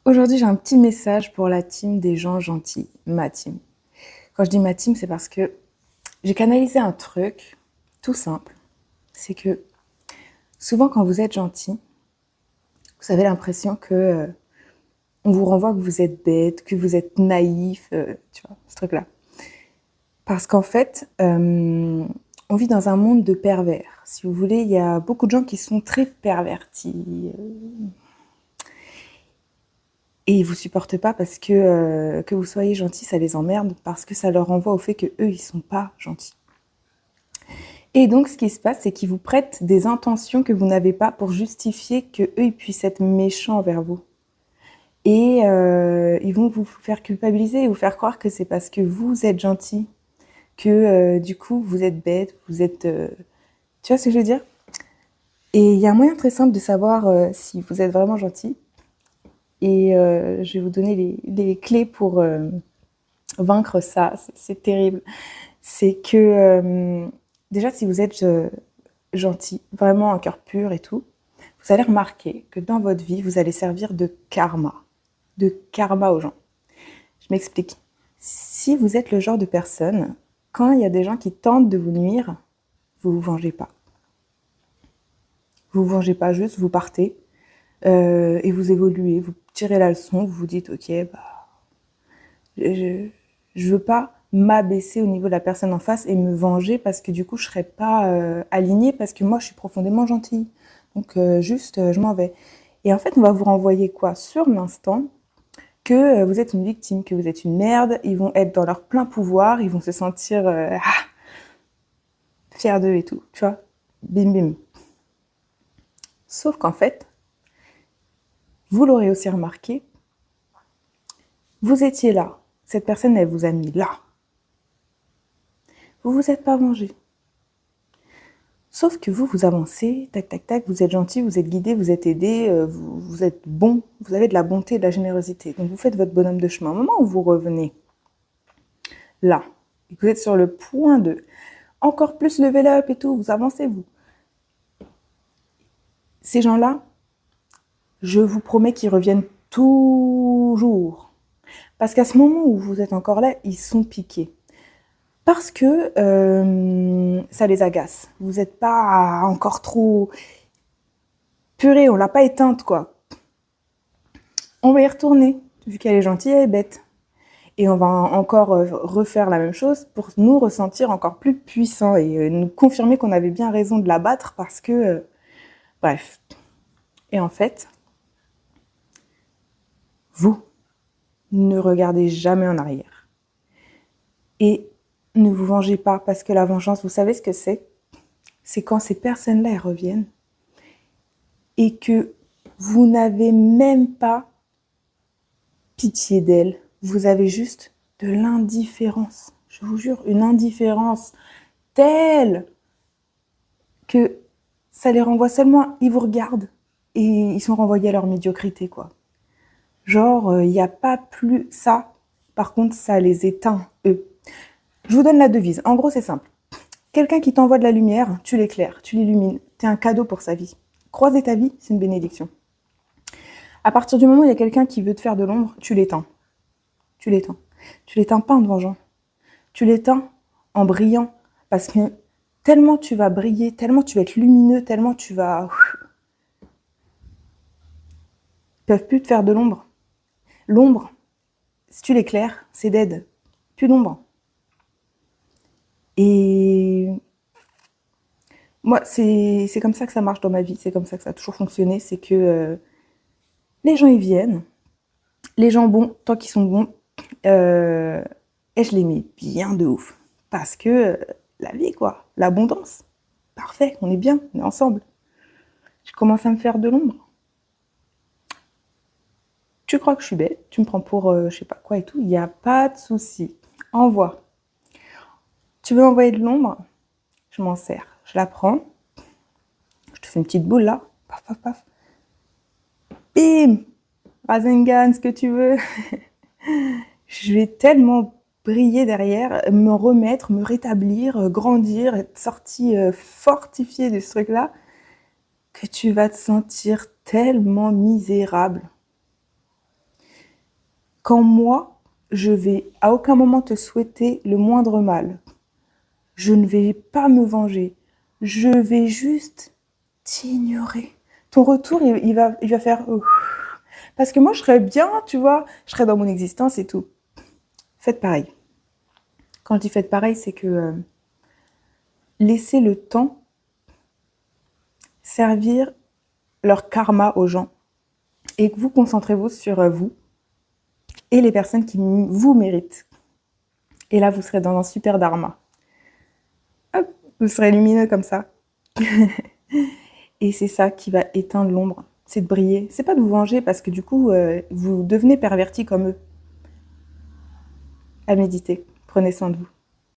Aujourd'hui, j'ai un petit message pour la team des gens gentils, ma team. Quand je dis ma team, c'est parce que j'ai canalisé un truc tout simple. C'est que souvent, quand vous êtes gentil, vous avez l'impression que on vous renvoie que vous êtes bête, que vous êtes naïf, tu vois, ce truc-là. Parce qu'en fait, on vit dans un monde de pervers. Si vous voulez, il y a beaucoup de gens qui sont très pervertis. Et ils vous supportent pas parce que vous soyez gentil, ça les emmerde, parce que ça leur renvoie au fait que eux, ils sont pas gentils. Et donc, ce qui se passe, c'est qu'ils vous prêtent des intentions que vous n'avez pas pour justifier que eux, ils puissent être méchants envers vous. Et ils vont vous faire culpabiliser et vous faire croire que c'est parce que vous êtes gentil que du coup, vous êtes bête, vous êtes... Tu vois ce que je veux dire? Et il y a un moyen très simple de savoir si vous êtes vraiment gentil. Et je vais vous donner les clés pour vaincre ça. C'est terrible. C'est que déjà, si vous êtes gentil, vraiment un cœur pur et tout, vous allez remarquer que dans votre vie, vous allez servir de karma aux gens. Je m'explique. Si vous êtes le genre de personne, quand il y a des gens qui tentent de vous nuire, vous vous vengez pas. Vous vous vengez pas juste, vous partez et vous évoluez, vous tirez la leçon, vous vous dites ok, bah, je, je veux pas m'abaisser au niveau de la personne en face et me venger parce que du coup je serais pas alignée parce que moi je suis profondément gentille. Donc juste je m'en vais. Et en fait on va vous renvoyer quoi sur l'instant que vous êtes une victime, que vous êtes une merde, ils vont être dans leur plein pouvoir, ils vont se sentir fiers d'eux et tout, tu vois. Bim bim. Sauf qu'en fait, vous l'aurez aussi remarqué, vous étiez là. Cette personne elle vous a mis là. Vous vous êtes pas vengé. Sauf que vous, vous avancez, tac, tac, tac, vous êtes gentil, vous êtes guidé, vous êtes aidé, vous êtes bon, vous avez de la bonté et de la générosité. Donc vous faites votre bonhomme de chemin. Au moment où vous revenez là, et que vous êtes sur le point de encore plus level up et tout, vous avancez, vous. Ces gens-là, je vous promets qu'ils reviennent toujours. Parce qu'à ce moment où vous êtes encore là, ils sont piqués. Parce que ça les agace. Vous n'êtes pas encore trop purée, on l'a pas éteinte, quoi. On va y retourner, vu qu'elle est gentille, elle est bête. Et on va encore refaire la même chose pour nous ressentir encore plus puissants et nous confirmer qu'on avait bien raison de la battre parce que... bref. Et en fait, vous ne regardez jamais en arrière. Et ne vous vengez pas parce que la vengeance, vous savez ce que c'est? C'est quand ces personnes-là, elles reviennent et que vous n'avez même pas pitié d'elles. Vous avez juste de l'indifférence. Je vous jure, une indifférence telle que ça les renvoie seulement, ils vous regardent et ils sont renvoyés à leur médiocrité, quoi. Genre, il n'y a pas plus ça. Par contre, ça les éteint, eux. Je vous donne la devise. En gros, c'est simple. Quelqu'un qui t'envoie de la lumière, tu l'éclaires, tu l'illumines. T'es un cadeau pour sa vie. Croiser ta vie, c'est une bénédiction. À partir du moment où il y a quelqu'un qui veut te faire de l'ombre, tu l'éteins. Tu l'éteins. Tu l'éteins pas en te vengeant. Tu l'éteins en brillant. Parce que tellement tu vas briller, tellement tu vas être lumineux, tellement tu vas... Ils peuvent plus te faire de l'ombre. L'ombre, si tu l'éclaires, c'est dead. Plus d'ombre. Et moi, c'est comme ça que ça marche dans ma vie. C'est comme ça que ça a toujours fonctionné. C'est que les gens, ils viennent. Les gens bons, tant qu'ils sont bons, et je les mets bien de ouf. Parce que la vie, quoi. L'abondance. Parfait, on est bien, on est ensemble. Je commence à me faire de l'ombre. Tu crois que je suis bête, tu me prends pour je sais pas quoi et tout, il n'y a pas de souci. Envoie. Tu veux envoyer de l'ombre? Je m'en sers. Je la prends. Je te fais une petite boule là. Paf, paf, paf. Bim! Rasengan, ce que tu veux. Je vais tellement briller derrière, me remettre, me rétablir, grandir, être sortie fortifiée de ce truc-là, que tu vas te sentir tellement misérable. Quand moi, je vais à aucun moment te souhaiter le moindre mal, je ne vais pas me venger, je vais juste t'ignorer. Ton retour, il va faire... Parce que moi, je serais bien, tu vois, je serais dans mon existence et tout. Faites pareil. Quand je dis faites pareil, c'est que laissez le temps servir leur karma aux gens et que vous concentrez-vous sur vous et les personnes qui vous méritent. Et là, vous serez dans un super dharma. Hop, vous serez lumineux comme ça. Et c'est ça qui va éteindre l'ombre. C'est de briller. C'est pas de vous venger parce que du coup, vous devenez perverti comme eux. À méditer. Prenez soin de vous.